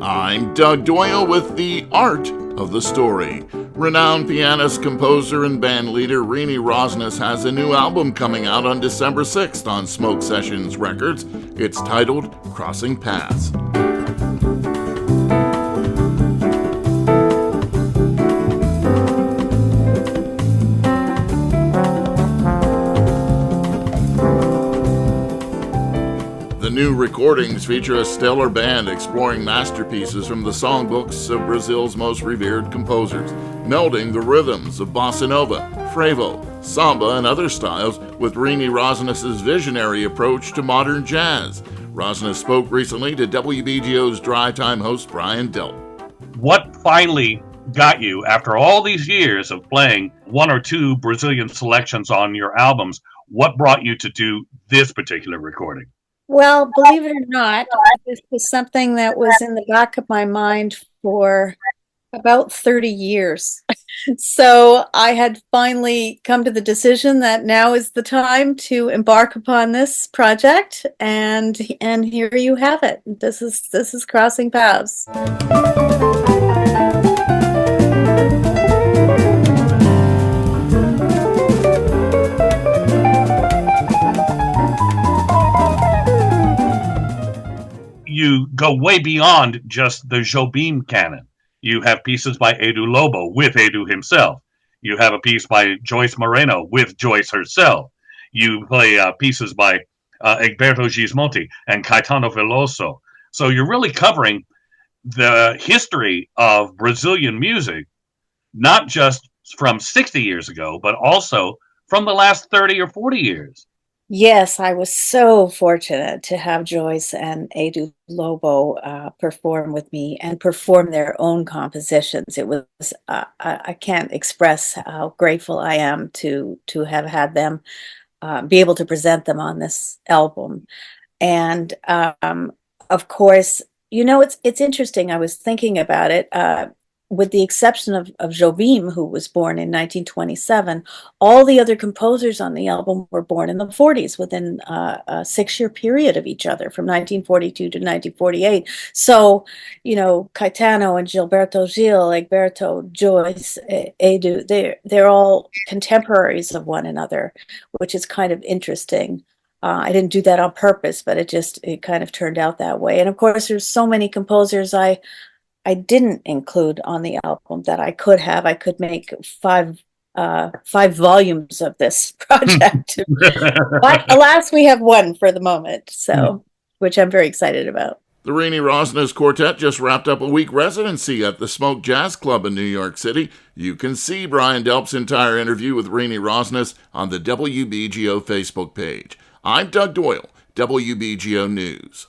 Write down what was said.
I'm Doug Doyle with The Art of the Story. Renowned pianist, composer, and bandleader Renee Rosnes has a new album coming out on December 6th on Smoke Sessions Records. It's titled Crossing Paths. The new recordings feature a stellar band exploring masterpieces from the songbooks of Brazil's most revered composers, melding the rhythms of bossa nova, frevo, samba, and other styles with Renee Rosnes' visionary approach to modern jazz. Rosnes spoke recently to WBGO's Dry Time host Brian Delp. What finally got you, after all these years of playing one or two Brazilian selections on your albums, what brought you to do this particular recording? Well, believe it or not, this was something that was in the back of my mind for about 30 years. So I had finally come to the decision that now is the time to embark upon this project, and here you have it. This is Crossing Paths. You go way beyond just the Jobim canon. You have pieces by Edu Lobo with Edu himself. You have a piece by Joyce Moreno with Joyce herself. You play pieces by Egberto Gismonti and Caetano Veloso. So you're really covering the history of Brazilian music, not just from 60 years ago, but also from the last 30 or 40 years. Yes, I was so fortunate to have Joyce and Edu Lobo perform with me and perform their own compositions. It was I can't express how grateful I am to have had them be able to present them on this album. And of course, it's interesting. I was thinking about it. With the exception of Jobim, who was born in 1927, all the other composers on the album were born in the 40s, within a 6-year period of each other, from 1942 to 1948. So, Caetano and Gilberto Gil, Egberto, Joyce, Edu, they're all contemporaries of one another, which is kind of interesting. I didn't do that on purpose, but it kind of turned out that way. And of course, there's so many composers I didn't include on the album that I could have. I could make five volumes of this project. But alas, we have one for the moment, which I'm very excited about. The Renee Rosnes Quartet just wrapped up a week residency at the Smoke Jazz Club in New York City. You can see Brian Delp's entire interview with Renee Rosnes on the WBGO Facebook page. I'm Doug Doyle, WBGO News.